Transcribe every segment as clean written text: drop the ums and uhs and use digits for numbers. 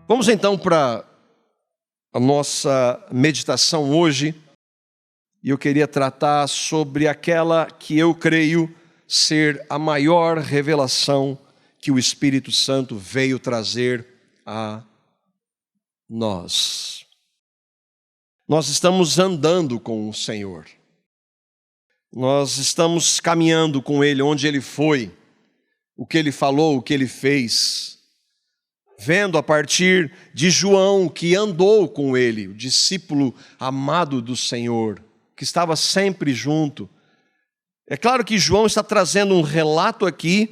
Vamos então para a nossa meditação hoje, e eu queria tratar sobre aquela que eu creio ser a maior revelação que o Espírito Santo veio trazer a nós. Nós estamos andando com o Senhor, nós estamos caminhando com Ele onde Ele foi, o que Ele falou, o que Ele fez, vendo a partir de João, que andou com Ele, o discípulo amado do Senhor, que estava sempre junto. É claro que João está trazendo um relato aqui,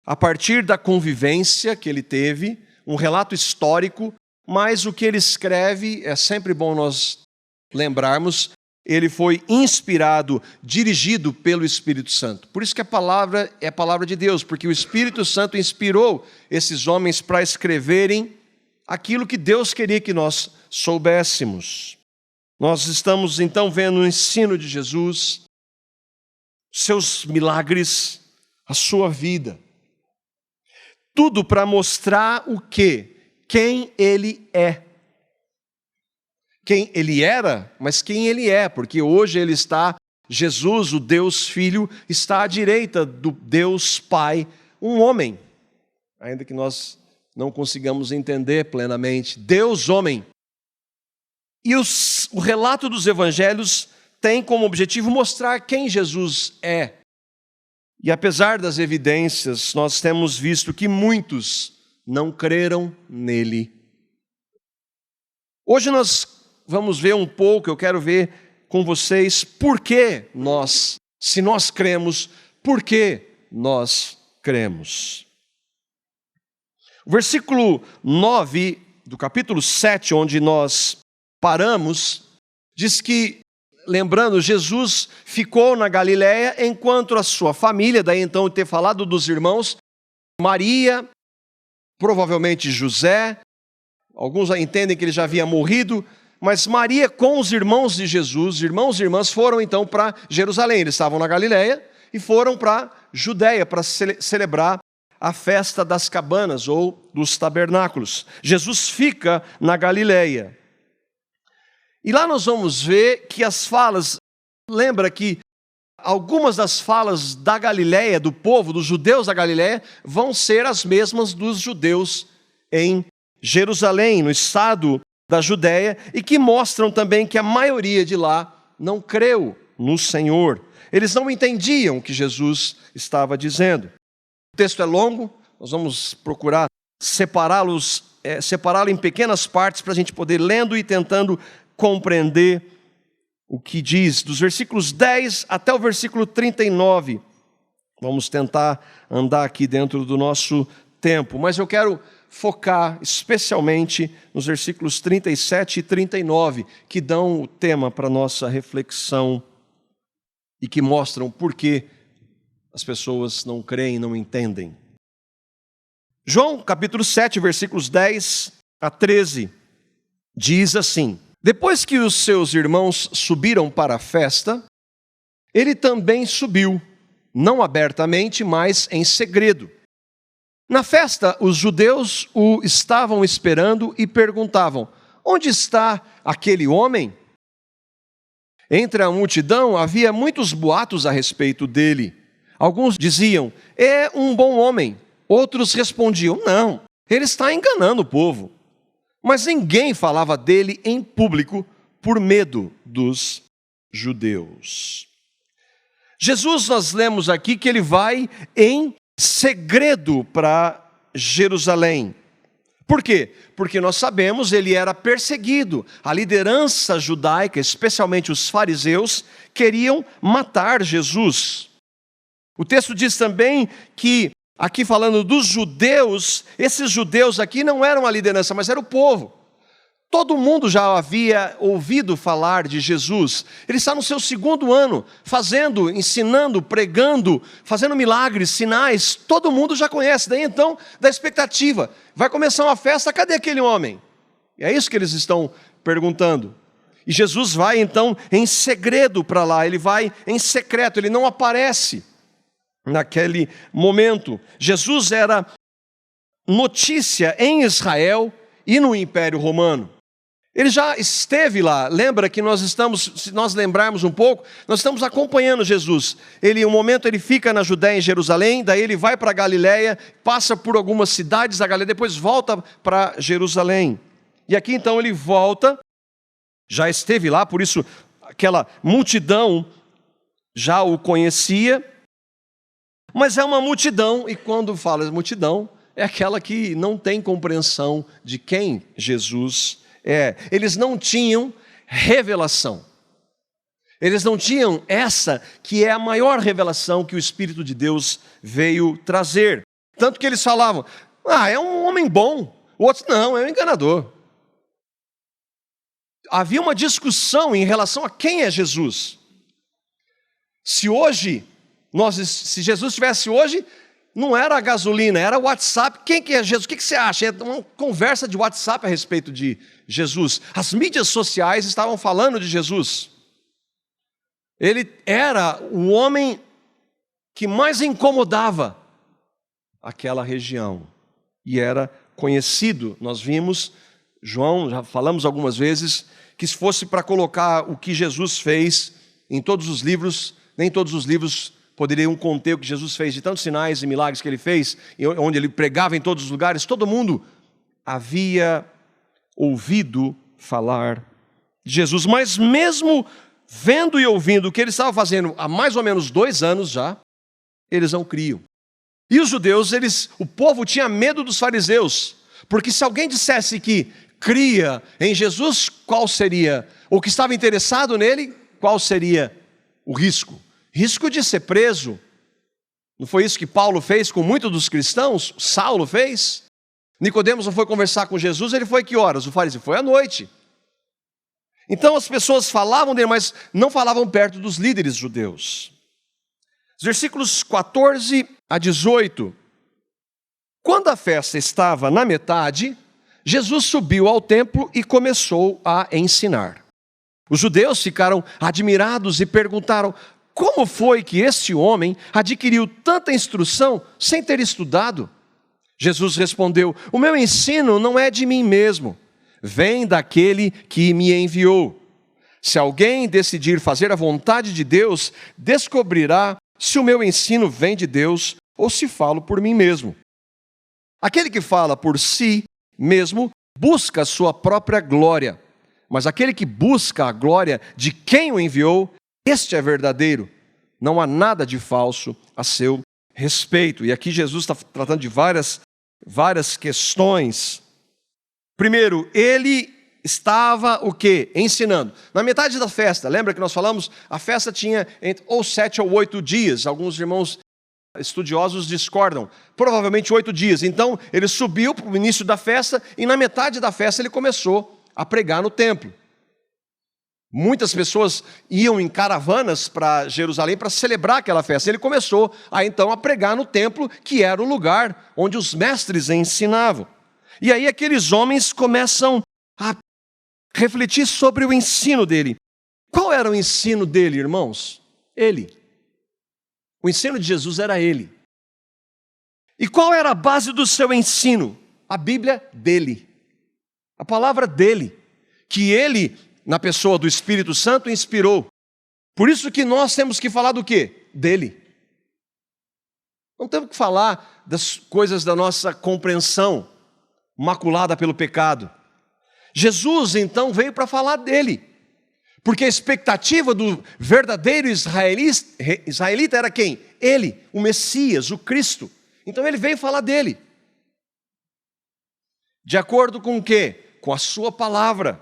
a partir da convivência que ele teve, um relato histórico, mas o que ele escreve, é sempre bom nós lembrarmos, ele foi inspirado, dirigido pelo Espírito Santo. Por isso que a palavra é a palavra de Deus, porque o Espírito Santo inspirou esses homens para escreverem aquilo que Deus queria que nós soubéssemos. Nós estamos então vendo o ensino de Jesus, seus milagres, a sua vida. Tudo para mostrar o quê? Quem Ele é. Quem Ele era, mas quem Ele é, porque hoje Ele está, Jesus, o Deus Filho, está à direita do Deus Pai, um homem, ainda que nós não consigamos entender plenamente, Deus homem. E o relato dos evangelhos tem como objetivo mostrar quem Jesus é. E apesar das evidências, nós temos visto que muitos não creram nele. Hoje nós vamos ver um pouco, eu quero ver com vocês por que nós, se nós cremos, por que nós cremos. O versículo 9 do capítulo 7, onde nós paramos, diz que, lembrando, Jesus ficou na Galileia enquanto a sua família, daí então ter falado dos irmãos, Maria, provavelmente José, alguns entendem que ele já havia morrido, mas Maria com os irmãos de Jesus, irmãos e irmãs, foram então para Jerusalém. Eles estavam na Galileia e foram para Judeia para celebrar a festa das cabanas ou dos tabernáculos. Jesus fica na Galileia. E lá nós vamos ver que as falas, lembra que algumas das falas da Galileia, do povo, dos judeus da Galileia, vão ser as mesmas dos judeus em Jerusalém, no estado da Judéia, e que mostram também que a maioria de lá não creu no Senhor. Eles não entendiam o que Jesus estava dizendo. O texto é longo, nós vamos procurar separá-lo em pequenas partes para a gente poder lendo e tentando compreender o que diz, dos versículos 10 até o versículo 39. Vamos tentar andar aqui dentro do nosso tempo, mas eu quero focar especialmente nos versículos 37 e 39, que dão o tema para a nossa reflexão e que mostram por que as pessoas não creem, não entendem. João, capítulo 7, versículos 10 a 13, diz assim: depois que os seus irmãos subiram para a festa, ele também subiu, não abertamente, mas em segredo. Na festa, os judeus o estavam esperando e perguntavam: onde está aquele homem? Entre a multidão havia muitos boatos a respeito dele. Alguns diziam: é um bom homem. Outros respondiam: não, ele está enganando o povo. Mas ninguém falava dele em público por medo dos judeus. Jesus, nós lemos aqui que ele vai em segredo para Jerusalém. Por quê? Porque nós sabemos ele era perseguido. A liderança judaica, especialmente os fariseus, queriam matar Jesus. O texto diz também que, aqui falando dos judeus, esses judeus aqui não eram a liderança, mas era o povo. Todo mundo já havia ouvido falar de Jesus. Ele está no seu 2º ano, fazendo, ensinando, pregando, fazendo milagres, sinais. Todo mundo já conhece. Daí então, da expectativa. Vai começar uma festa, cadê aquele homem? E é isso que eles estão perguntando. E Jesus vai então em segredo para lá. Ele vai em secreto, ele não aparece naquele momento. Jesus era notícia em Israel e no Império Romano. Ele já esteve lá. Lembra que se nós lembrarmos um pouco, nós estamos acompanhando Jesus. Um momento ele fica na Judéia, em Jerusalém, daí ele vai para a Galileia, passa por algumas cidades da Galileia, depois volta para Jerusalém. E aqui então ele volta, já esteve lá, por isso aquela multidão já o conhecia, mas é uma multidão, e quando fala multidão, é aquela que não tem compreensão de quem Jesus é. Eles não tinham revelação. Eles não tinham essa que é a maior revelação que o Espírito de Deus veio trazer. Tanto que eles falavam, é um homem bom. O outro, não, é um enganador. Havia uma discussão em relação a quem é Jesus. Se Jesus estivesse hoje, não era a gasolina, era o WhatsApp. Quem que é Jesus? O que você acha? É uma conversa de WhatsApp a respeito de Jesus. As mídias sociais estavam falando de Jesus. Ele era o homem que mais incomodava aquela região. E era conhecido. Nós vimos, João, já falamos algumas vezes, que se fosse para colocar o que Jesus fez em todos os livros, nem todos os livros poderiam conter o que Jesus fez, de tantos sinais e milagres que ele fez, onde ele pregava em todos os lugares. Todo mundo havia ouvido falar de Jesus, mas mesmo vendo e ouvindo o que ele estava fazendo há mais ou menos 2 anos já, eles não criam. E os judeus, o povo tinha medo dos fariseus, porque se alguém dissesse que cria em Jesus, qual seria, ou que estava interessado nele, qual seria o risco? Risco de ser preso. Não foi isso que Paulo fez com muitos dos cristãos? Saulo fez? Nicodemos não foi conversar com Jesus, ele foi que horas? O fariseu foi à noite. Então as pessoas falavam dele, mas não falavam perto dos líderes judeus. Os versículos 14 a 18. Quando a festa estava na metade, Jesus subiu ao templo e começou a ensinar. Os judeus ficaram admirados e perguntaram: como foi que este homem adquiriu tanta instrução sem ter estudado? Jesus respondeu: o meu ensino não é de mim mesmo, vem daquele que me enviou. Se alguém decidir fazer a vontade de Deus, descobrirá se o meu ensino vem de Deus ou se falo por mim mesmo. Aquele que fala por si mesmo busca a sua própria glória, mas aquele que busca a glória de quem o enviou, este é verdadeiro, não há nada de falso a seu respeito. E aqui Jesus está tratando de várias questões. Primeiro, ele estava o quê? Ensinando. Na metade da festa, lembra que nós falamos? A festa tinha ou 7 ou 8 dias. Alguns irmãos estudiosos discordam. Provavelmente 8 dias. Então, ele subiu para o início da festa e na metade da festa ele começou a pregar no templo. Muitas pessoas iam em caravanas para Jerusalém para celebrar aquela festa. Ele começou então a pregar no templo, que era o lugar onde os mestres ensinavam. E aí aqueles homens começam a refletir sobre o ensino dele. Qual era o ensino dele, irmãos? Ele. O ensino de Jesus era ele. E qual era a base do seu ensino? A Bíblia dele. A palavra dele. Que ele, na pessoa do Espírito Santo, inspirou. Por isso que nós temos que falar do quê? Dele. Não temos que falar das coisas da nossa compreensão, maculada pelo pecado. Jesus, então, veio para falar dele. Porque a expectativa do verdadeiro israelita era quem? Ele, o Messias, o Cristo. Então ele veio falar dele. De acordo com o quê? Com a sua palavra.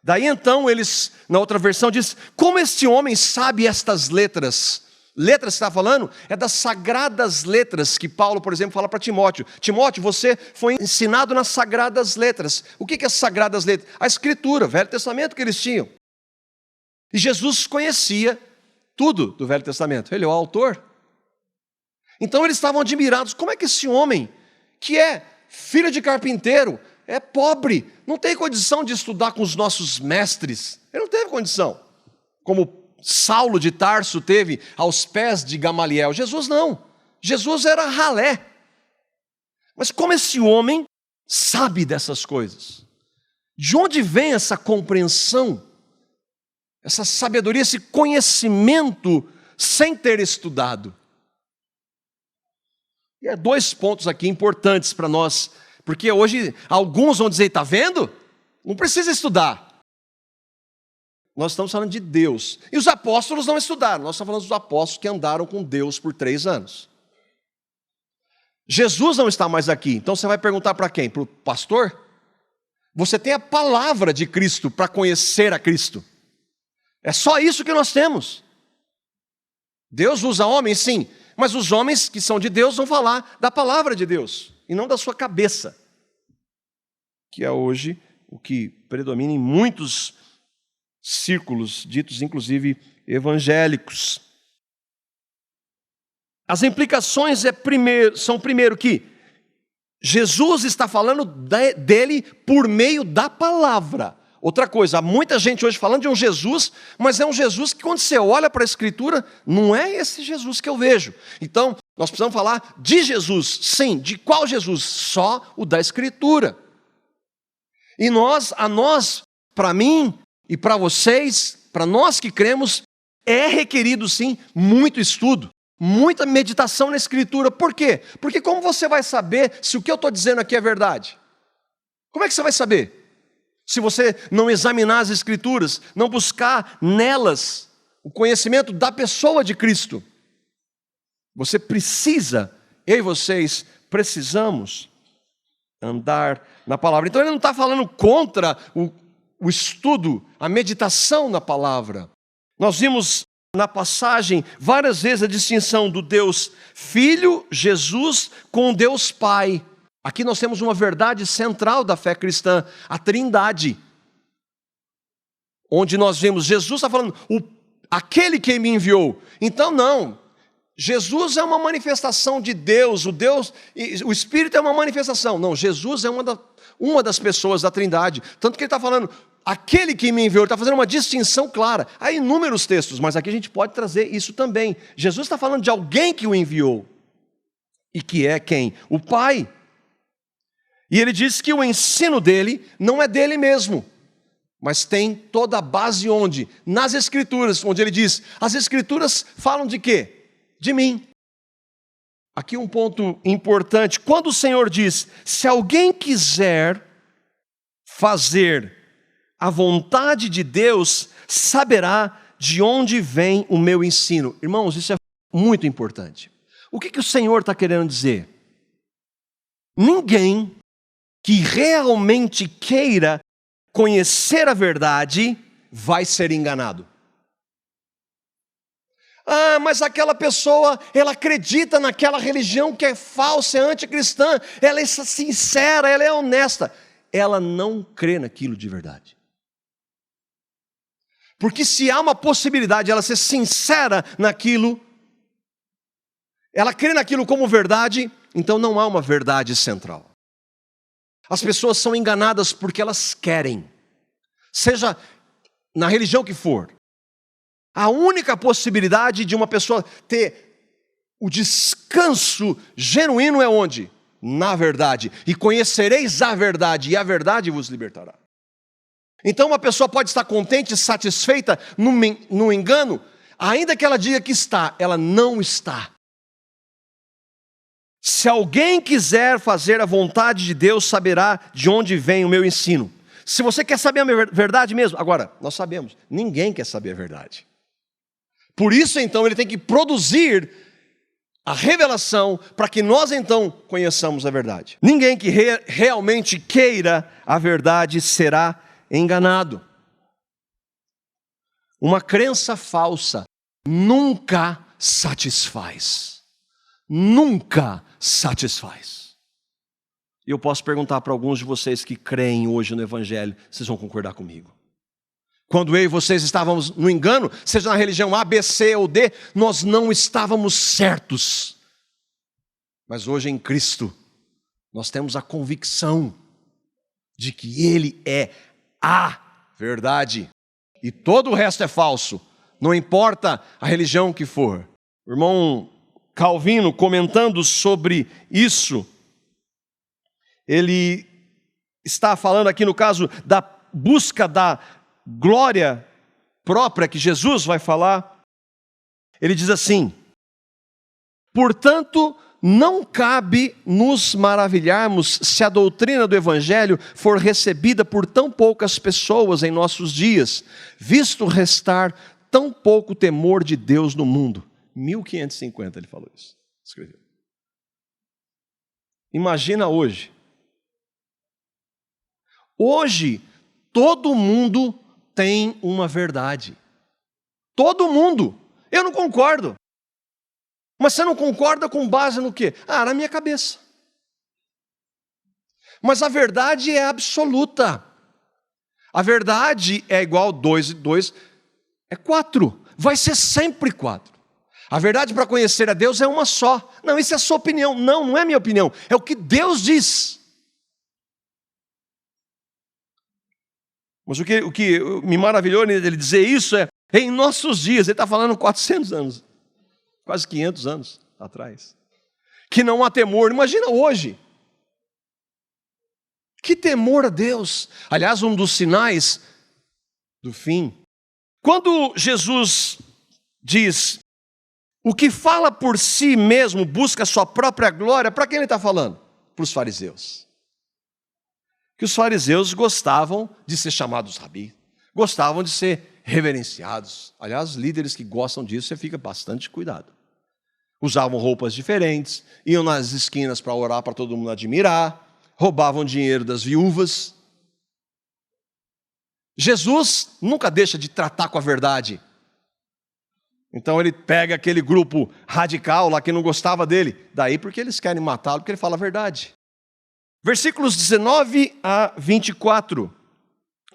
Daí então eles, na outra versão diz, como este homem sabe estas letras? Letras que está falando é das sagradas letras que Paulo, por exemplo, fala para Timóteo. Timóteo, você foi ensinado nas sagradas letras. O que é as sagradas letras? A Escritura, o Velho Testamento que eles tinham. E Jesus conhecia tudo do Velho Testamento. Ele é o autor. Então eles estavam admirados. Como é que esse homem, que é filho de carpinteiro, é pobre, não tem condição de estudar com os nossos mestres? Ele não teve condição. Como Saulo de Tarso teve aos pés de Gamaliel. Jesus não. Jesus era ralé. Mas como esse homem sabe dessas coisas? De onde vem essa compreensão, essa sabedoria, esse conhecimento sem ter estudado? E há 2 pontos aqui importantes para nós, porque hoje alguns vão dizer, está vendo? Não precisa estudar. Nós estamos falando de Deus. E os apóstolos não estudaram. Nós estamos falando dos apóstolos que andaram com Deus por 3 anos. Jesus não está mais aqui. Então você vai perguntar para quem? Para o pastor? Você tem a palavra de Cristo para conhecer a Cristo. É só isso que nós temos. Deus usa homens, sim. Mas os homens que são de Deus vão falar da palavra de Deus. E não da sua cabeça. Que é hoje o que predomina em muitos círculos, ditos inclusive evangélicos. As implicações são primeiro que Jesus está falando dele por meio da palavra. Outra coisa, há muita gente hoje falando de um Jesus, mas é um Jesus que quando você olha para a Escritura, não é esse Jesus que eu vejo. Então, nós precisamos falar de Jesus, sim, de qual Jesus? Só o da Escritura. E para mim e para vocês, para nós que cremos, é requerido sim muito estudo, muita meditação na Escritura. Por quê? Porque como você vai saber se o que eu estou dizendo aqui é verdade? Como é que você vai saber? Se você não examinar as Escrituras, não buscar nelas o conhecimento da pessoa de Cristo. Você precisa, eu e vocês precisamos andar na palavra. Então ele não está falando contra o estudo, a meditação na palavra. Nós vimos na passagem várias vezes a distinção do Deus Filho, Jesus, com o Deus Pai. Aqui nós temos uma verdade central da fé cristã, a Trindade. Onde nós vemos, Jesus está falando, aquele que me enviou. Então não, Jesus é uma manifestação de Deus, o Espírito é uma manifestação. Não, Jesus é uma das pessoas da Trindade. Tanto que ele está falando, aquele que me enviou, ele está fazendo uma distinção clara. Há inúmeros textos, mas aqui a gente pode trazer isso também. Jesus está falando de alguém que o enviou. E que é quem? O Pai. E ele diz que o ensino dele não é dele mesmo, mas tem toda a base onde? Nas Escrituras, onde ele diz, as Escrituras falam de quê? De mim. Aqui um ponto importante, quando o Senhor diz, se alguém quiser fazer a vontade de Deus, saberá de onde vem o meu ensino. Irmãos, isso é muito importante. O que o Senhor está querendo dizer? Ninguém que realmente queira conhecer a verdade vai ser enganado. Ah, mas aquela pessoa, ela acredita naquela religião que é falsa, é anticristã, ela é sincera, ela é honesta. Ela não crê naquilo de verdade. Porque se há uma possibilidade de ela ser sincera naquilo, ela crê naquilo como verdade, então não há uma verdade central. As pessoas são enganadas porque elas querem, seja na religião que for. A única possibilidade de uma pessoa ter o descanso genuíno é onde? Na verdade. E conhecereis a verdade, e a verdade vos libertará. Então uma pessoa pode estar contente, satisfeita no engano, ainda que ela diga que está, ela não está. Se alguém quiser fazer a vontade de Deus, saberá de onde vem o meu ensino. Se você quer saber a verdade mesmo, agora, nós sabemos, ninguém quer saber a verdade. Por isso, então, ele tem que produzir a revelação para que nós, então, conheçamos a verdade. Ninguém que realmente queira a verdade será enganado. Uma crença falsa nunca satisfaz. Nunca satisfaz. E eu posso perguntar para alguns de vocês que creem hoje no Evangelho, vocês vão concordar comigo. Quando eu e vocês estávamos no engano, seja na religião A, B, C ou D, nós não estávamos certos. Mas hoje em Cristo, nós temos a convicção de que Ele é a verdade. E todo o resto é falso, não importa a religião que for. O irmão Calvino, comentando sobre isso, ele está falando aqui no caso da busca da glória própria que Jesus vai falar, ele diz assim: portanto, não cabe nos maravilharmos se a doutrina do Evangelho for recebida por tão poucas pessoas em nossos dias, visto restar tão pouco temor de Deus no mundo. 1550 ele falou isso, escreveu. Imagina hoje. Hoje, todo mundo tem uma verdade. Todo mundo. Eu não concordo. Mas você não concorda com base no quê? Na minha cabeça. Mas a verdade é absoluta. A verdade é igual 2 e 2 é 4. Vai ser sempre 4. A verdade para conhecer a Deus é uma só. Não, isso é a sua opinião. Não, não é minha opinião. É o que Deus diz. Mas o que me maravilhou nele dizer isso é, em nossos dias, ele está falando 400 anos, quase 500 anos atrás, que não há temor. Imagina hoje. Que temor a Deus. Aliás, um dos sinais do fim. Quando Jesus diz, o que fala por si mesmo busca a sua própria glória, para quem ele está falando? Para os fariseus. Que os fariseus gostavam de ser chamados rabi, gostavam de ser reverenciados. Aliás, líderes que gostam disso, você fica bastante cuidado. Usavam roupas diferentes, iam nas esquinas para orar, para todo mundo admirar, roubavam dinheiro das viúvas. Jesus nunca deixa de tratar com a verdade. Então ele pega aquele grupo radical lá que não gostava dele, daí porque eles querem matá-lo, porque ele fala a verdade. Versículos 19 a 24,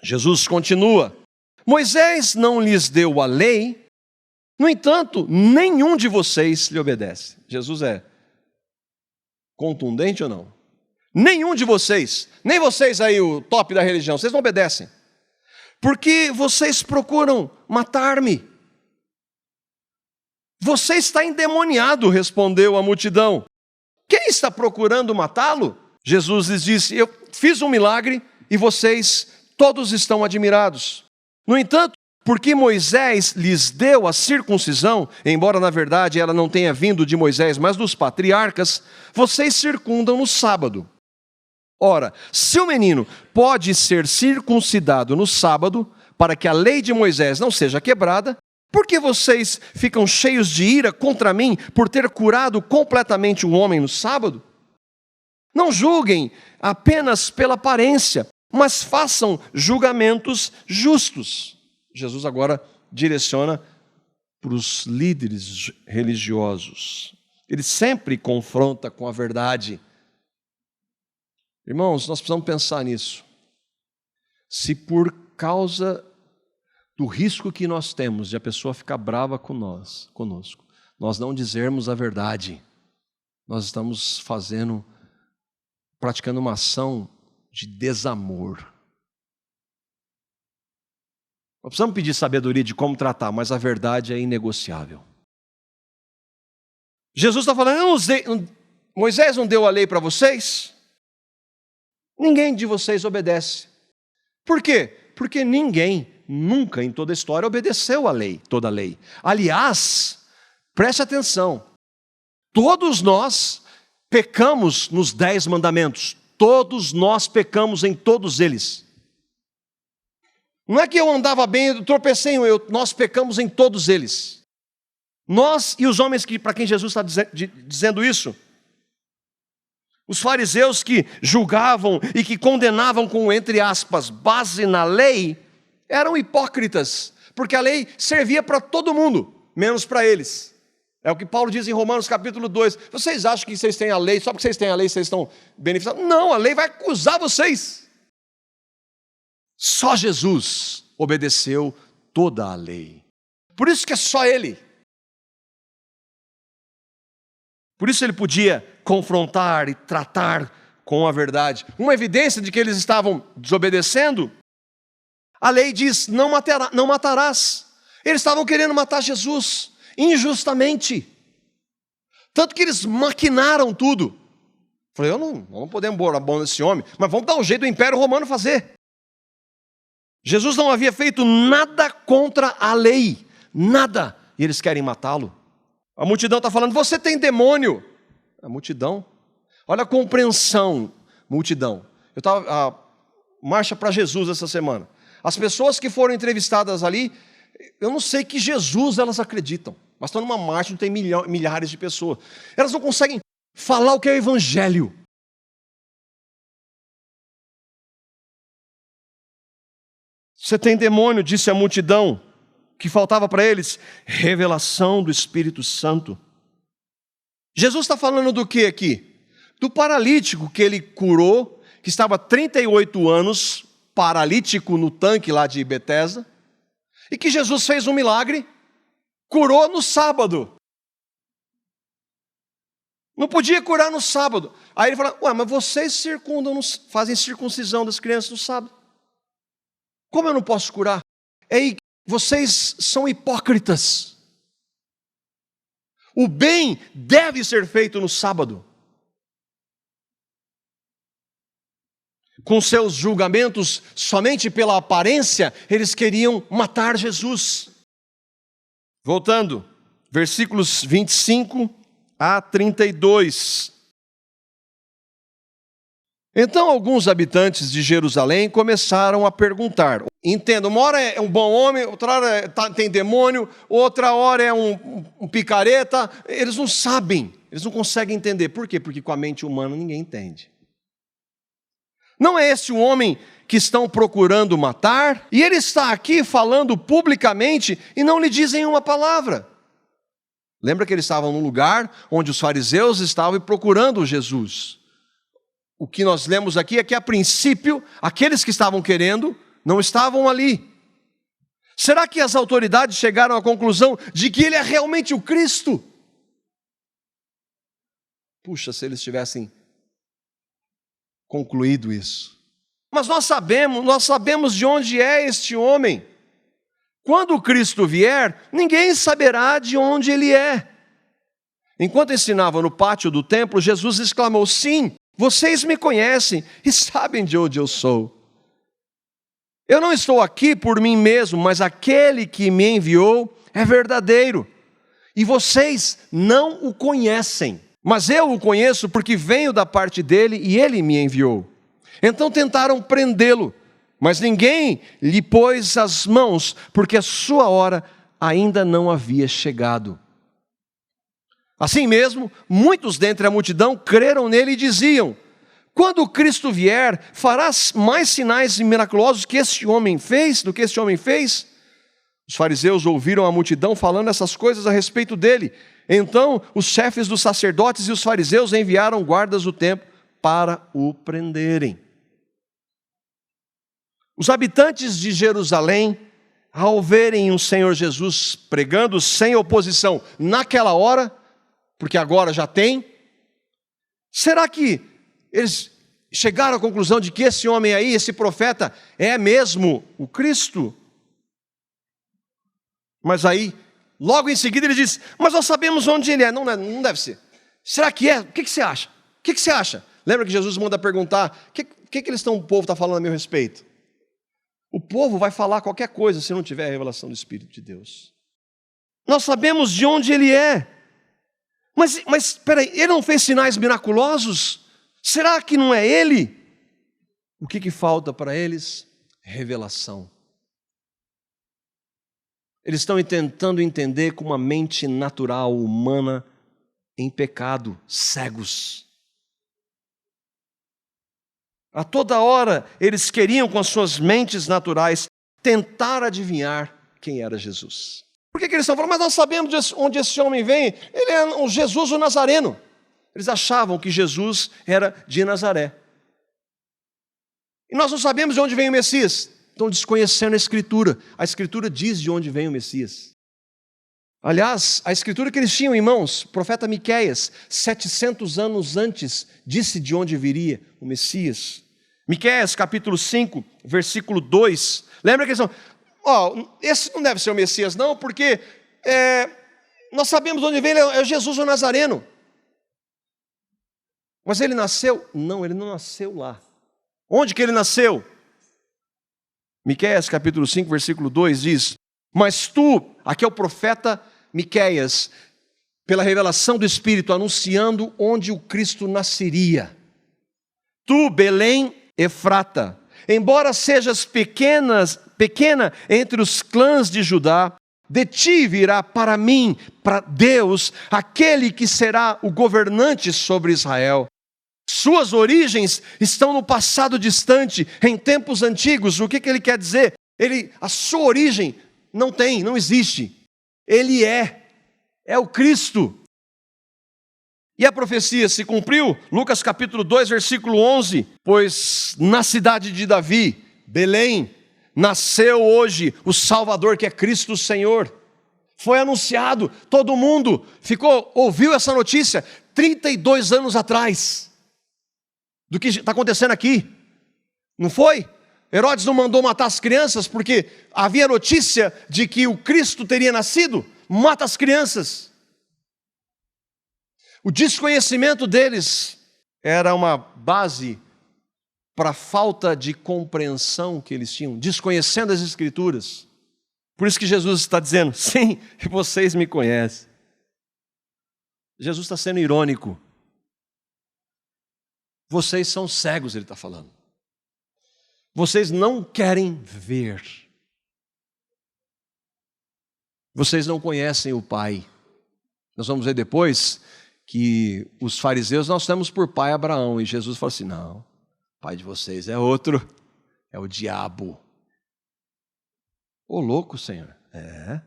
Jesus continua: Moisés não lhes deu a lei, no entanto, nenhum de vocês lhe obedece. Jesus é contundente ou não? Nenhum de vocês, nem vocês aí, o top da religião, vocês não obedecem. Porque vocês procuram matar-me. Você está endemoniado, respondeu a multidão. Quem está procurando matá-lo? Jesus lhes disse, eu fiz um milagre e vocês todos estão admirados. No entanto, porque Moisés lhes deu a circuncisão, embora na verdade ela não tenha vindo de Moisés, mas dos patriarcas, vocês circundam no sábado. Ora, se o menino pode ser circuncidado no sábado, para que a lei de Moisés não seja quebrada, por que vocês ficam cheios de ira contra mim por ter curado completamente um homem no sábado? Não julguem apenas pela aparência, mas façam julgamentos justos. Jesus agora direciona para os líderes religiosos. Ele sempre confronta com a verdade. Irmãos, nós precisamos pensar nisso. Se por causa do risco que nós temos de a pessoa ficar brava conosco, nós não dizermos a verdade, nós estamos praticando uma ação de desamor. Nós precisamos pedir sabedoria de como tratar, mas a verdade é inegociável. Jesus está falando, Moisés não deu a lei para vocês? Ninguém de vocês obedece. Por quê? Porque ninguém nunca em toda a história obedeceu a lei, toda a lei. Aliás, preste atenção, todos nós pecamos nos 10 mandamentos, todos nós pecamos em todos eles. Não é que eu andava bem, eu tropecei, nós pecamos em todos eles. Nós e os homens para quem Jesus está dizendo isso, os fariseus que julgavam e que condenavam com, entre aspas, base na lei, eram hipócritas, porque a lei servia para todo mundo, menos para eles. É o que Paulo diz em Romanos capítulo 2. Vocês acham que vocês têm a lei, só porque vocês têm a lei, vocês estão beneficiados? Não, a lei vai acusar vocês. Só Jesus obedeceu toda a lei. Por isso que é só Ele. Por isso Ele podia confrontar e tratar com a verdade. Uma evidência de que eles estavam desobedecendo, a lei diz, não matarás. Eles estavam querendo matar Jesus, injustamente. Tanto que eles maquinaram tudo. Falei, não podemos pôr a mão nesse homem, mas vamos dar um jeito do Império Romano fazer. Jesus não havia feito nada contra a lei, nada, e eles querem matá-lo. A multidão está falando, você tem demônio. A multidão, olha a compreensão, multidão. Eu estava, marcha para Jesus essa semana. As pessoas que foram entrevistadas ali, eu não sei que Jesus elas acreditam, mas estão numa marcha, não tem milhares de pessoas. Elas não conseguem falar o que é o evangelho. Você tem demônio, disse a multidão. Que faltava para eles? Revelação do Espírito Santo. Jesus está falando do que aqui? Do paralítico que ele curou, que estava 38 anos, paralítico no tanque lá de Betesda, e que Jesus fez um milagre, curou no sábado. Não podia curar no sábado. Aí ele fala, mas vocês fazem circuncisão das crianças no sábado. Como eu não posso curar? Vocês são hipócritas. O bem deve ser feito no sábado. Com seus julgamentos, somente pela aparência, eles queriam matar Jesus. Voltando, versículos 25 a 32. Então alguns habitantes de Jerusalém começaram a perguntar. Entenda, uma hora é um bom homem, outra hora tem demônio, outra hora é um picareta. Eles não sabem, eles não conseguem entender. Por quê? Porque com a mente humana ninguém entende. Não é esse o homem que estão procurando matar? E ele está aqui falando publicamente e não lhe dizem uma palavra. Lembra que eles estavam num lugar onde os fariseus estavam procurando Jesus. O que nós lemos aqui é que, a princípio, aqueles que estavam querendo não estavam ali. Será que as autoridades chegaram à conclusão de que ele é realmente o Cristo? Puxa, se eles tivessem concluído isso. Mas nós sabemos de onde é este homem. Quando o Cristo vier, ninguém saberá de onde ele é. Enquanto ensinava no pátio do templo, Jesus exclamou, sim, vocês me conhecem e sabem de onde eu sou. Eu não estou aqui por mim mesmo, mas aquele que me enviou é verdadeiro. E vocês não o conhecem. Mas eu o conheço porque venho da parte dele e ele me enviou. Então tentaram prendê-lo, mas ninguém lhe pôs as mãos, porque a sua hora ainda não havia chegado. Assim mesmo, muitos dentre a multidão creram nele e diziam, quando o Cristo vier, farás mais sinais miraculosos que este homem fez, do que este homem fez? Os fariseus ouviram a multidão falando essas coisas a respeito dele. Então, os chefes dos sacerdotes e os fariseus enviaram guardas do templo para o prenderem. Os habitantes de Jerusalém, ao verem o Senhor Jesus pregando sem oposição naquela hora, porque agora já tem, será que eles chegaram à conclusão de que esse homem aí, esse profeta, é mesmo o Cristo? Mas aí, logo em seguida ele diz, mas nós sabemos onde ele é. Não deve ser. Será que é? O que você acha? O que você acha? Lembra que Jesus manda perguntar, o que o povo está falando a meu respeito? O povo vai falar qualquer coisa se não tiver a revelação do Espírito de Deus. Nós sabemos de onde ele é. Mas espera aí, ele não fez sinais miraculosos? Será que não é ele? O que falta para eles? Revelação. Eles estão tentando entender com uma mente natural, humana, em pecado, cegos. A toda hora, eles queriam, com as suas mentes naturais, tentar adivinhar quem era Jesus. Por que eles estão falando? Mas nós sabemos de onde esse homem vem. Ele é o Jesus o Nazareno. Eles achavam que Jesus era de Nazaré. E nós não sabemos de onde vem o Messias. Estão desconhecendo a Escritura. A Escritura diz de onde vem o Messias. Aliás, a Escritura que eles tinham em mãos, o profeta Miqueias, 700 anos antes, disse de onde viria o Messias. Miqueias, capítulo 5, versículo 2. Lembra que eles estão... esse não deve ser o Messias, não, porque nós sabemos de onde vem, ele é Jesus o Nazareno. Mas ele nasceu? Não, ele não nasceu lá. Onde que ele nasceu? Miqueias capítulo 5, versículo 2 diz: mas tu, aqui é o profeta Miqueias, pela revelação do Espírito, anunciando onde o Cristo nasceria. Tu, Belém Efrata, embora sejas pequena entre os clãs de Judá, de ti virá para mim, para Deus, aquele que será o governante sobre Israel. Suas origens estão no passado distante, em tempos antigos. O que ele quer dizer? A sua origem não existe. Ele é o Cristo. E a profecia se cumpriu? Lucas capítulo 2, versículo 11. Pois na cidade de Davi, Belém, nasceu hoje o Salvador, que é Cristo o Senhor. Foi anunciado, todo mundo ouviu essa notícia 32 anos atrás. Do que está acontecendo aqui. Não foi? Herodes não mandou matar as crianças porque havia notícia de que o Cristo teria nascido? Mata as crianças. O desconhecimento deles era uma base para a falta de compreensão que eles tinham, desconhecendo as Escrituras. Por isso que Jesus está dizendo: sim, vocês me conhecem. Jesus está sendo irônico. Vocês são cegos, ele está falando. Vocês não querem ver. Vocês não conhecem o Pai. Nós vamos ver depois que os fariseus nós temos por pai Abraão. E Jesus falou assim: não, o pai de vocês é outro, é o diabo. Ô louco, Senhor. É.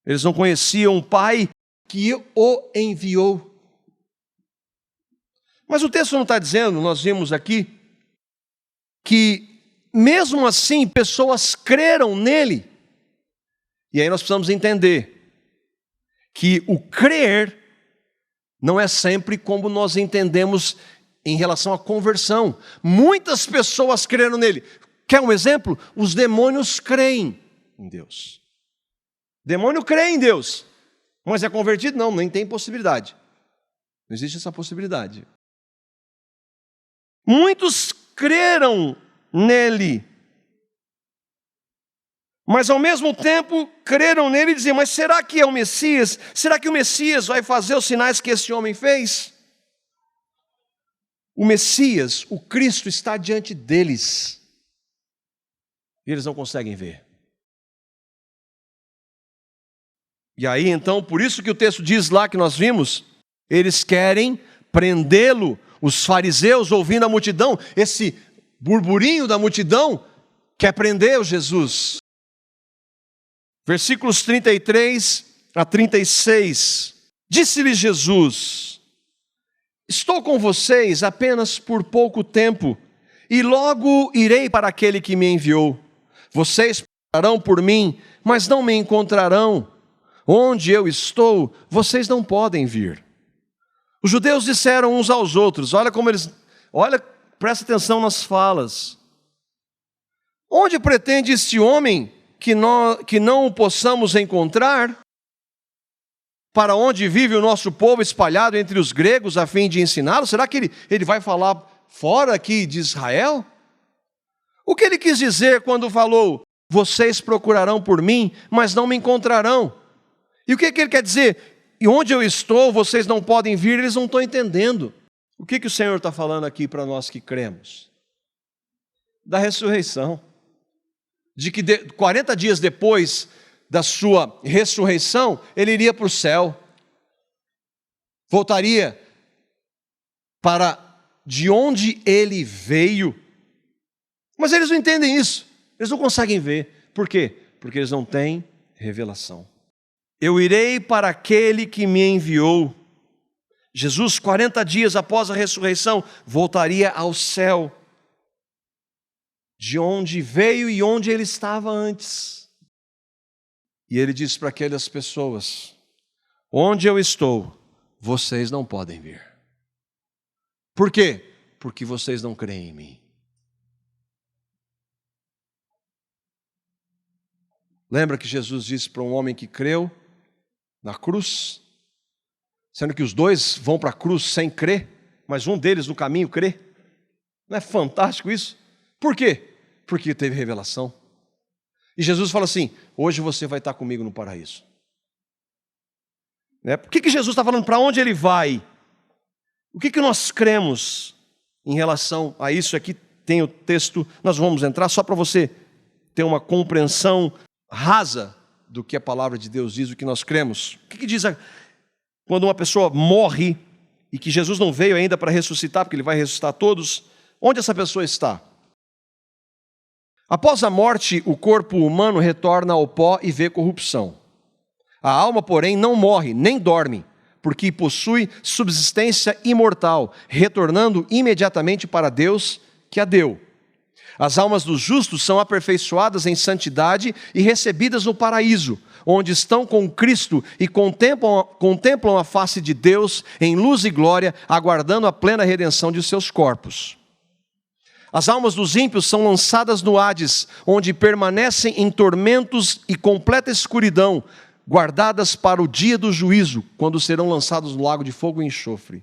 Eles não conheciam o Pai que o enviou. Mas o texto não está dizendo, nós vimos aqui, que mesmo assim pessoas creram nele. E aí nós precisamos entender que o crer não é sempre como nós entendemos em relação à conversão. Muitas pessoas creram nele. Quer um exemplo? Os demônios creem em Deus. Demônio crê em Deus, mas é convertido? Não, nem tem possibilidade. Não existe essa possibilidade. Muitos creram nele, mas ao mesmo tempo creram nele e diziam: mas será que é o Messias? Será que o Messias vai fazer os sinais que esse homem fez? O Messias, o Cristo, está diante deles e eles não conseguem ver. E aí então, por isso que o texto diz lá que nós vimos, eles querem prendê-lo. Os fariseus, ouvindo a multidão, esse burburinho da multidão, quer prender o Jesus. Versículos 33 a 36. Disse-lhe Jesus: estou com vocês apenas por pouco tempo, e logo irei para aquele que me enviou. Vocês procurarão por mim, mas não me encontrarão. Onde eu estou, vocês não podem vir. Os judeus disseram uns aos outros, presta atenção nas falas. Onde pretende este homem que não o possamos encontrar? Para onde vive o nosso povo espalhado entre os gregos a fim de ensiná-lo? Será que ele vai falar fora aqui de Israel? O que ele quis dizer quando falou: vocês procurarão por mim, mas não me encontrarão? E o que ele quer dizer? E onde eu estou, vocês não podem vir. Eles não estão entendendo. O que o Senhor está falando aqui para nós que cremos? Da ressurreição. De que 40 dias depois da sua ressurreição, ele iria para o céu. Voltaria para de onde ele veio. Mas eles não entendem isso. Eles não conseguem ver. Por quê? Porque eles não têm revelação. Eu irei para aquele que me enviou. Jesus, 40 dias após a ressurreição, voltaria ao céu, de onde veio e onde ele estava antes. E ele disse para aquelas pessoas: onde eu estou, vocês não podem vir. Por quê? Porque vocês não creem em mim. Lembra que Jesus disse para um homem que creu na cruz: sendo que os dois vão para a cruz sem crer, mas um deles no caminho crê. Não é fantástico isso? Por quê? Porque teve revelação. E Jesus fala assim: hoje você vai estar comigo no paraíso. Por que Jesus está falando? Para onde ele vai? O que nós cremos em relação a isso? Aqui tem o texto, nós vamos entrar só para você ter uma compreensão rasa do que a palavra de Deus diz, o que nós cremos. O que diz quando uma pessoa morre e que Jesus não veio ainda para ressuscitar, porque ele vai ressuscitar todos? Onde essa pessoa está? Após a morte, o corpo humano retorna ao pó e vê corrupção. A alma, porém, não morre, nem dorme, porque possui subsistência imortal, retornando imediatamente para Deus que a deu. As almas dos justos são aperfeiçoadas em santidade e recebidas no paraíso, onde estão com Cristo e contemplam a face de Deus em luz e glória, aguardando a plena redenção de seus corpos. As almas dos ímpios são lançadas no Hades, onde permanecem em tormentos e completa escuridão, guardadas para o dia do juízo, quando serão lançados no lago de fogo e enxofre.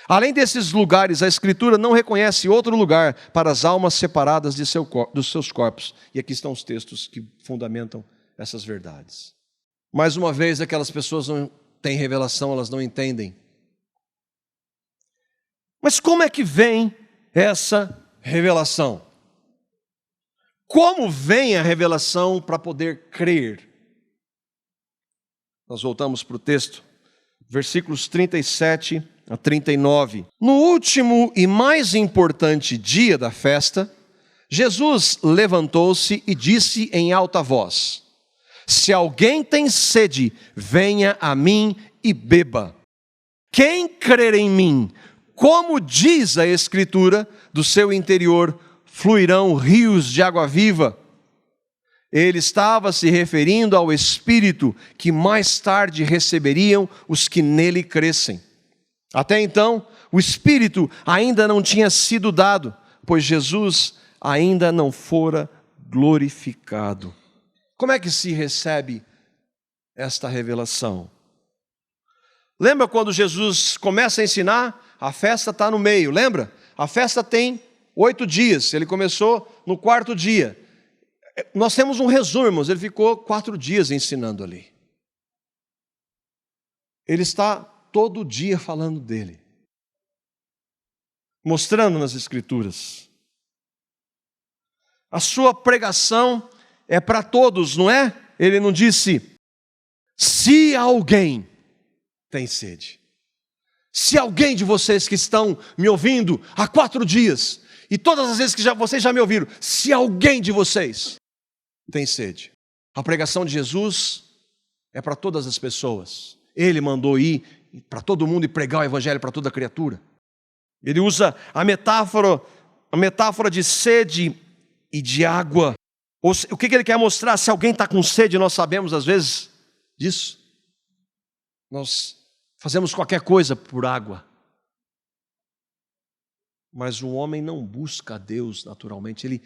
Além desses lugares, a Escritura não reconhece outro lugar para as almas separadas dos seus corpos. E aqui estão os textos que fundamentam essas verdades. Mais uma vez, aquelas pessoas não têm revelação, elas não entendem. Mas como é que vem essa revelação? Como vem a revelação para poder crer? Nós voltamos para o texto, versículos 37 a 39. No último e mais importante dia da festa, Jesus levantou-se e disse em alta voz: se alguém tem sede, venha a mim e beba. Quem crer em mim, como diz a Escritura, do seu interior fluirão rios de água viva. Ele estava se referindo ao Espírito que mais tarde receberiam os que nele crescem. Até então, o Espírito ainda não tinha sido dado, pois Jesus ainda não fora glorificado. Como é que se recebe esta revelação? Lembra quando Jesus começa a ensinar? A festa está no meio, lembra? A festa tem 8 dias, ele começou no 4º dia. Nós temos um resumo, irmãos, ele ficou 4 dias ensinando ali. Ele está todo dia falando dele, mostrando nas Escrituras. A sua pregação é para todos, não é? Ele não disse, se alguém tem sede. Se alguém de vocês que estão me ouvindo há 4 dias, e todas as vezes que vocês já me ouviram, se alguém de vocês tem sede. A pregação de Jesus é para todas as pessoas. Ele mandou ir para todo mundo e pregar o evangelho para toda criatura. Ele usa a metáfora de sede e de água. O que ele quer mostrar? Se alguém está com sede, nós sabemos às vezes disso. Nós fazemos qualquer coisa por água. Mas o homem não busca a Deus naturalmente. Ele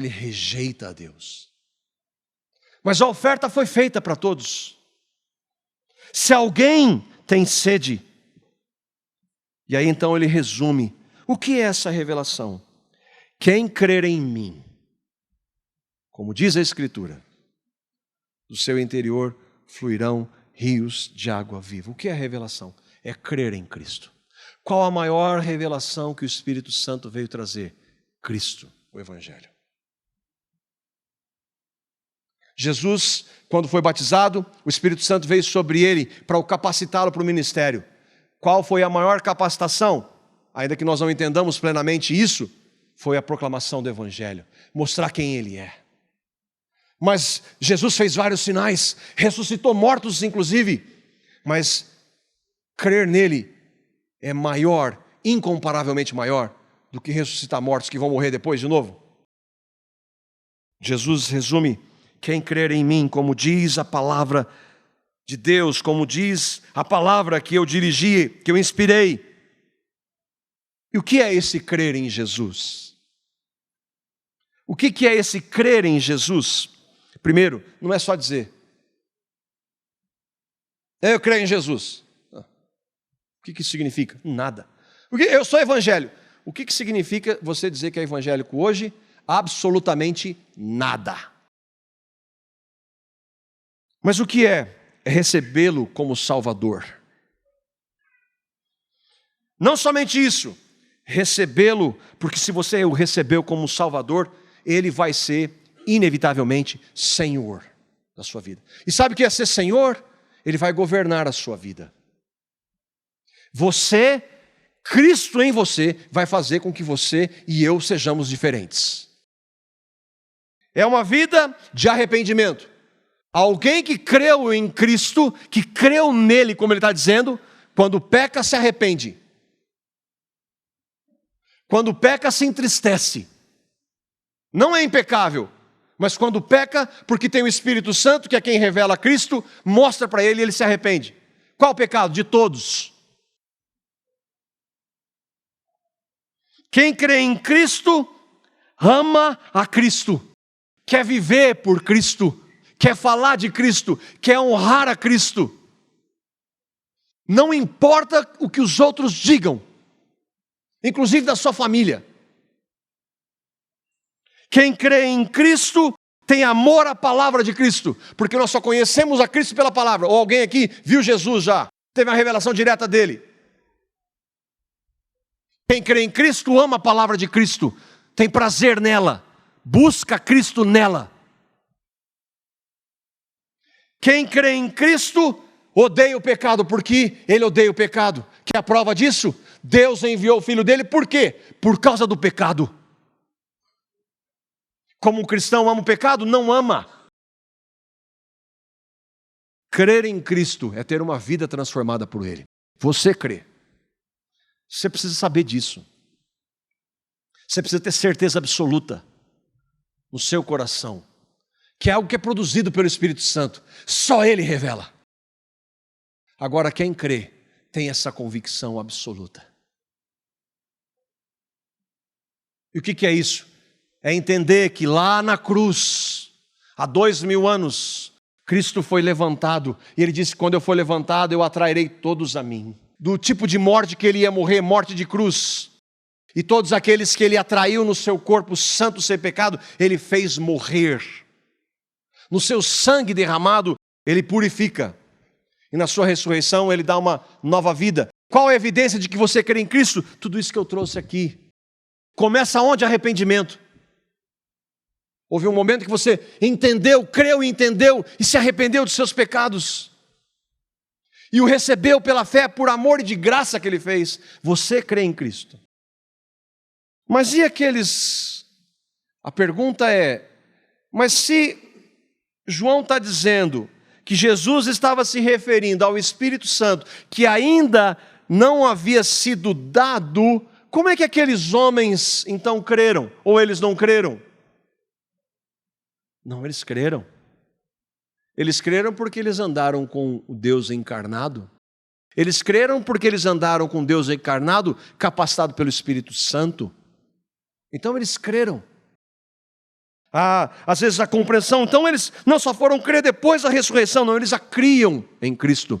rejeita a Deus. Mas a oferta foi feita para todos. Se alguém tem sede, e aí então ele resume, o que é essa revelação? Quem crer em mim, como diz a Escritura, do seu interior fluirão rios de água viva. O que é a revelação? É crer em Cristo. Qual a maior revelação que o Espírito Santo veio trazer? Cristo, o Evangelho. Jesus, quando foi batizado, o Espírito Santo veio sobre ele para o capacitá-lo para o ministério. Qual foi a maior capacitação? Ainda que nós não entendamos plenamente isso, foi a proclamação do Evangelho, mostrar quem ele é. Mas Jesus fez vários sinais, ressuscitou mortos inclusive, mas crer nele é maior, incomparavelmente maior, do que ressuscitar mortos que vão morrer depois de novo. Jesus resume: quem crer em mim, como diz a palavra de Deus, como diz a palavra que eu dirigi, que eu inspirei. E o que é esse crer em Jesus? O que é esse crer em Jesus? Primeiro, não é só dizer, eu creio em Jesus. O que isso significa? Nada. Porque eu sou evangélico. O que significa você dizer que é evangélico hoje? Absolutamente nada. Mas o que é? É recebê-lo como Salvador. Não somente isso, recebê-lo, porque se você o recebeu como Salvador, ele vai ser inevitavelmente Senhor da sua vida. E sabe o que é ser Senhor? Ele vai governar a sua vida. Você, Cristo em você, vai fazer com que você e eu sejamos diferentes. É uma vida de arrependimento. Alguém que creu em Cristo, que creu nele, como ele está dizendo, quando peca se arrepende. Quando peca se entristece. Não é impecável, mas quando peca, porque tem o Espírito Santo, que é quem revela Cristo, mostra para ele e ele se arrepende. Qual o pecado? De todos. Quem crê em Cristo, ama a Cristo, quer viver por Cristo, quer falar de Cristo, quer honrar a Cristo. Não importa o que os outros digam, inclusive da sua família. Quem crê em Cristo tem amor à palavra de Cristo, porque nós só conhecemos a Cristo pela palavra. Ou alguém aqui viu Jesus já, teve uma revelação direta dele. Quem crê em Cristo ama a palavra de Cristo, tem prazer nela, busca Cristo nela. Quem crê em Cristo odeia o pecado, porque ele odeia o pecado. Que é a prova disso? Deus enviou o Filho dele, por quê? Por causa do pecado. Como um cristão ama o pecado? Não ama. Crer em Cristo é ter uma vida transformada por Ele. Você crê. Você precisa saber disso. Você precisa ter certeza absoluta no seu coração, que é algo que é produzido pelo Espírito Santo. Só Ele revela. Agora, quem crê tem essa convicção absoluta. E o que é isso? É entender que lá na cruz, há 2000 anos, Cristo foi levantado. E Ele disse, quando eu for levantado, eu atrairei todos a mim. Do tipo de morte que Ele ia morrer, morte de cruz. E todos aqueles que Ele atraiu no seu corpo santo sem pecado, Ele fez morrer. No seu sangue derramado, Ele purifica. E na sua ressurreição, Ele dá uma nova vida. Qual é a evidência de que você crê em Cristo? Tudo isso que eu trouxe aqui. Começa onde? Arrependimento. Houve um momento que você entendeu, creu e entendeu e se arrependeu dos seus pecados. E o recebeu pela fé, por amor e de graça que Ele fez. Você crê em Cristo. Mas e aqueles... A pergunta é, mas se João está dizendo que Jesus estava se referindo ao Espírito Santo, que ainda não havia sido dado, como é que aqueles homens então creram? Ou eles não creram? Não, eles creram. Eles creram porque eles andaram com o Deus encarnado. Eles creram porque eles andaram com Deus encarnado, capacitado pelo Espírito Santo. Então eles creram. Às vezes a compreensão, então eles não só foram crer depois da ressurreição, não, eles já criam em Cristo.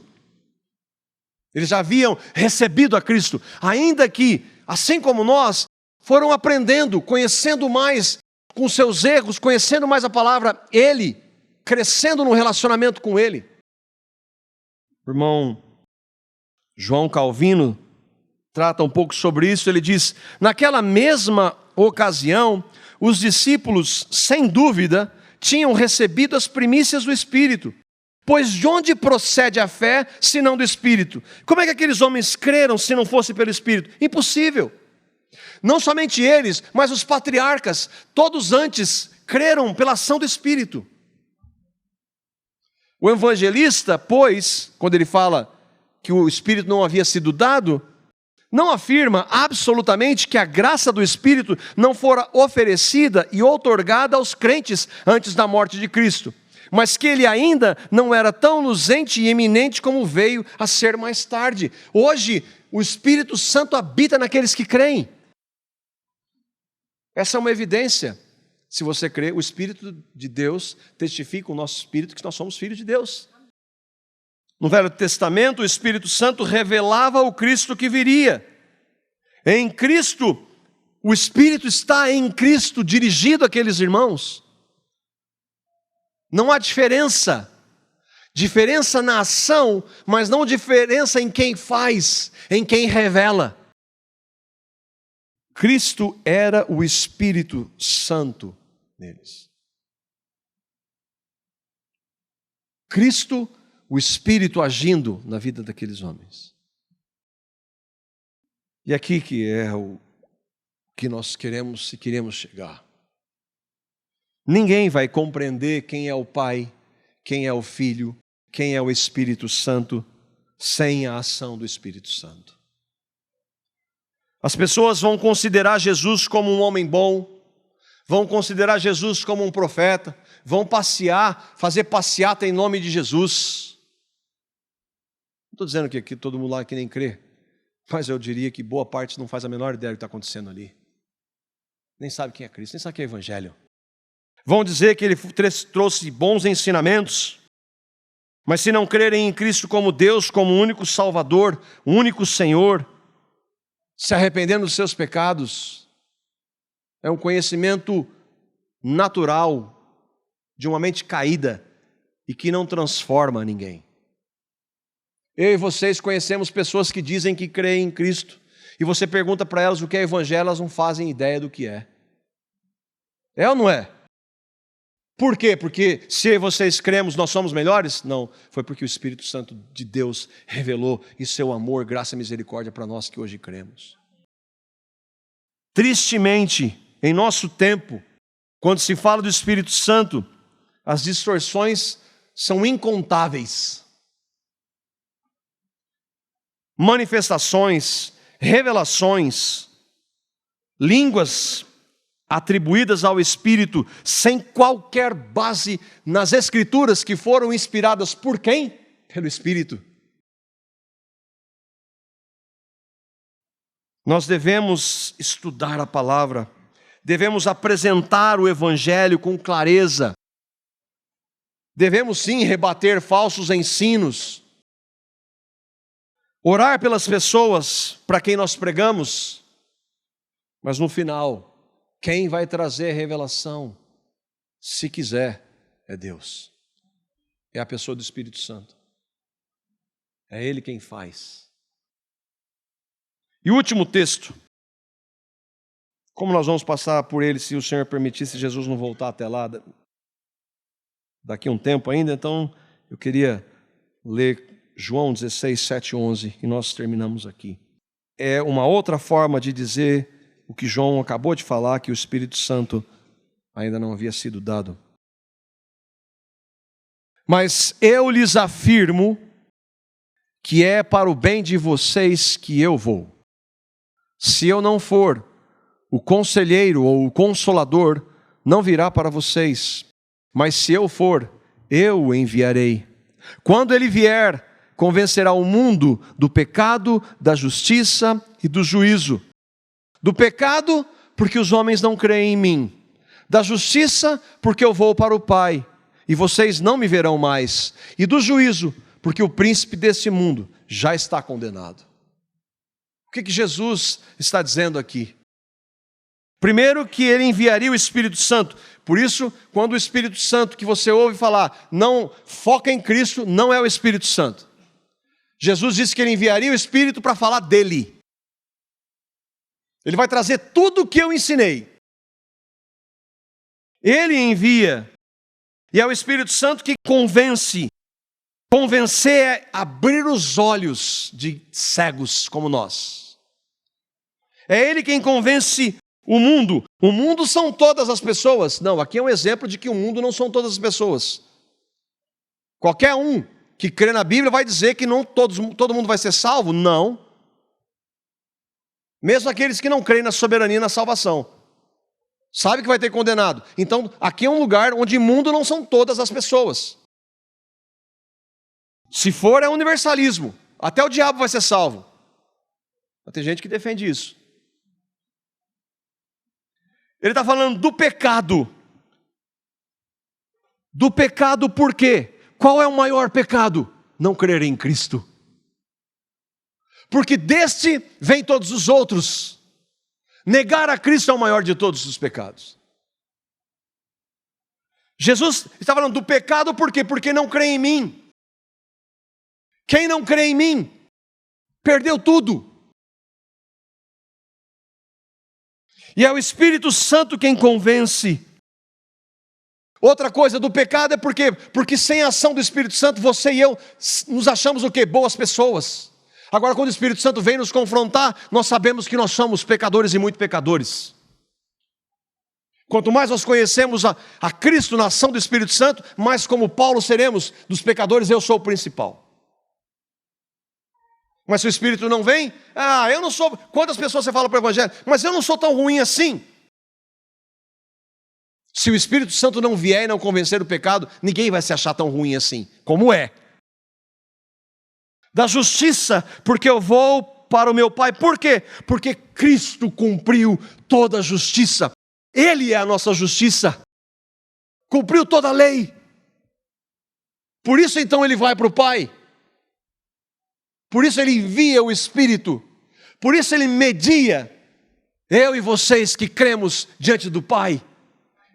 Eles já haviam recebido a Cristo, ainda que, assim como nós, foram aprendendo, conhecendo mais com seus erros, conhecendo mais a palavra, Ele, crescendo no relacionamento com Ele. O irmão João Calvino trata um pouco sobre isso, ele diz, naquela mesma ocasião, os discípulos, sem dúvida, tinham recebido as primícias do Espírito. Pois de onde procede a fé, se não do Espírito? Como é que aqueles homens creram se não fosse pelo Espírito? Impossível. Não somente eles, mas os patriarcas, todos antes, creram pela ação do Espírito. O evangelista, pois, quando ele fala que o Espírito não havia sido dado, não afirma absolutamente que a graça do Espírito não fora oferecida e outorgada aos crentes antes da morte de Cristo, mas que ele ainda não era tão luzente e eminente como veio a ser mais tarde. Hoje, o Espírito Santo habita naqueles que creem. Essa é uma evidência. Se você crê, o Espírito de Deus testifica o nosso espírito que nós somos filhos de Deus. No Velho Testamento, o Espírito Santo revelava o Cristo que viria. Em Cristo, o Espírito está em Cristo, dirigido àqueles irmãos. Não há diferença. Diferença na ação, mas não diferença em quem faz, em quem revela. Cristo era o Espírito Santo neles. Cristo, o Espírito agindo na vida daqueles homens. E aqui que é o que nós queremos, se queremos chegar. Ninguém vai compreender quem é o Pai, quem é o Filho, quem é o Espírito Santo, sem a ação do Espírito Santo. As pessoas vão considerar Jesus como um homem bom, vão considerar Jesus como um profeta, vão passear, fazer passeata em nome de Jesus. Não estou dizendo que aqui todo mundo lá que nem crê, mas eu diria que boa parte não faz a menor ideia do que está acontecendo ali. Nem sabe quem é Cristo, nem sabe quem é Evangelho. Vão dizer que ele trouxe bons ensinamentos, mas se não crerem em Cristo como Deus, como o único Salvador, o único Senhor, se arrependendo dos seus pecados, é um conhecimento natural de uma mente caída e que não transforma ninguém. Eu e vocês conhecemos pessoas que dizem que creem em Cristo, e você pergunta para elas o que é Evangelho, elas não fazem ideia do que é. É ou não é? Por quê? Porque se vocês cremos, nós somos melhores? Não, foi porque o Espírito Santo de Deus revelou e seu amor, graça e misericórdia para nós que hoje cremos. Tristemente, em nosso tempo, quando se fala do Espírito Santo, as distorções são incontáveis. Manifestações, revelações, línguas atribuídas ao Espírito, sem qualquer base nas Escrituras, que foram inspiradas por quem? Pelo Espírito. Nós devemos estudar a palavra, devemos apresentar o Evangelho com clareza, devemos sim rebater falsos ensinos, orar pelas pessoas para quem nós pregamos, mas no final, quem vai trazer a revelação, se quiser, é Deus. É a pessoa do Espírito Santo. É Ele quem faz. E o último texto. Como nós vamos passar por ele, se o Senhor permitir, se Jesus não voltar até lá, daqui a um tempo ainda, então eu queria ler João 16, 7, 11, e nós terminamos aqui. É uma outra forma de dizer o que João acabou de falar, que o Espírito Santo ainda não havia sido dado. Mas eu lhes afirmo que é para o bem de vocês que eu vou. Se eu não for, o conselheiro ou o consolador não virá para vocês. Mas se eu for, eu o enviarei. Quando ele vier, convencerá o mundo do pecado, da justiça e do juízo. Do pecado, porque os homens não creem em mim. Da justiça, porque eu vou para o Pai, e vocês não me verão mais. E do juízo, porque o príncipe desse mundo já está condenado. O que Jesus está dizendo aqui? Primeiro, que ele enviaria o Espírito Santo. Por isso, quando o Espírito Santo que você ouve falar, não foca em Cristo, não é o Espírito Santo. Jesus disse que ele enviaria o Espírito para falar dele. Ele vai trazer tudo o que eu ensinei. Ele envia. E é o Espírito Santo que convence. Convencer é abrir os olhos de cegos como nós. É Ele quem convence o mundo. O mundo são todas as pessoas. Não, aqui é um exemplo de que o mundo não são todas as pessoas. Qualquer um que crê na Bíblia vai dizer que não todo mundo vai ser salvo? Não. Mesmo aqueles que não creem na soberania e na salvação. Sabe que vai ter condenado. Então, aqui é um lugar onde imundo não são todas as pessoas. Se for, é universalismo. Até o diabo vai ser salvo. Mas tem gente que defende isso. Ele está falando do pecado. Do pecado por quê? Qual é o maior pecado? não crer em Cristo. Porque deste vêm todos os outros. Negar a Cristo é o maior de todos os pecados. Jesus está falando do pecado por quê? Porque não crê em mim. Quem não crê em mim, perdeu tudo. E é o Espírito Santo quem convence. Outra coisa do pecado é porque sem a ação do Espírito Santo, você e eu nos achamos o quê? Boas pessoas. Agora, quando o Espírito Santo vem nos confrontar, nós sabemos que nós somos pecadores e muito pecadores. Quanto mais nós conhecemos a Cristo na ação do Espírito Santo, mais como Paulo seremos dos pecadores, eu sou o principal. Mas se o Espírito não vem, eu não sou... Quantas pessoas você fala para o Evangelho? Mas eu não sou tão ruim assim. Se o Espírito Santo não vier e não convencer do pecado, ninguém vai se achar tão ruim assim, como é. Da justiça, porque eu vou para o meu Pai. Por quê? Porque Cristo cumpriu toda a justiça. Ele é a nossa justiça. Cumpriu toda a lei. Por isso então ele vai para o Pai. Por isso ele envia o Espírito. Por isso ele media eu e vocês que cremos diante do Pai.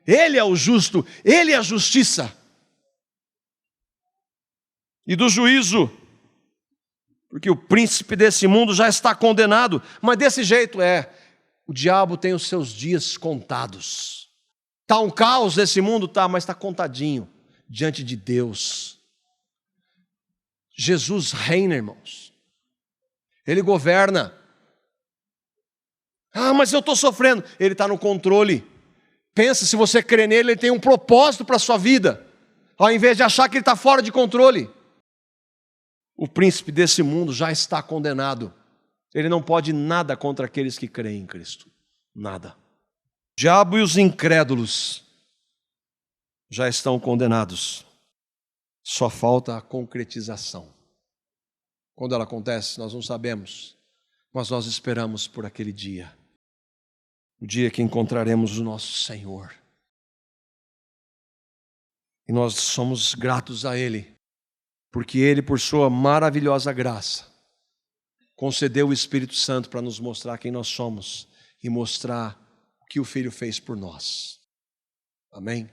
Ele é o justo, ele é a justiça. E do juízo, porque o príncipe desse mundo já está condenado, mas desse jeito o diabo tem os seus dias contados. Está um caos nesse mundo, mas está contadinho diante de Deus. Jesus reina, irmãos. Ele governa. Mas eu estou sofrendo. Ele está no controle. Pensa, se você crê nele, ele tem um propósito para a sua vida, ao invés de achar que ele está fora de controle. O príncipe desse mundo já está condenado. Ele não pode nada contra aqueles que creem em Cristo. Nada. O diabo e os incrédulos já estão condenados. Só falta a concretização. Quando ela acontece, nós não sabemos, mas nós esperamos por aquele dia. O dia que encontraremos o nosso Senhor. E nós somos gratos a Ele, porque Ele, por sua maravilhosa graça, concedeu o Espírito Santo para nos mostrar quem nós somos e mostrar o que o Filho fez por nós. Amém?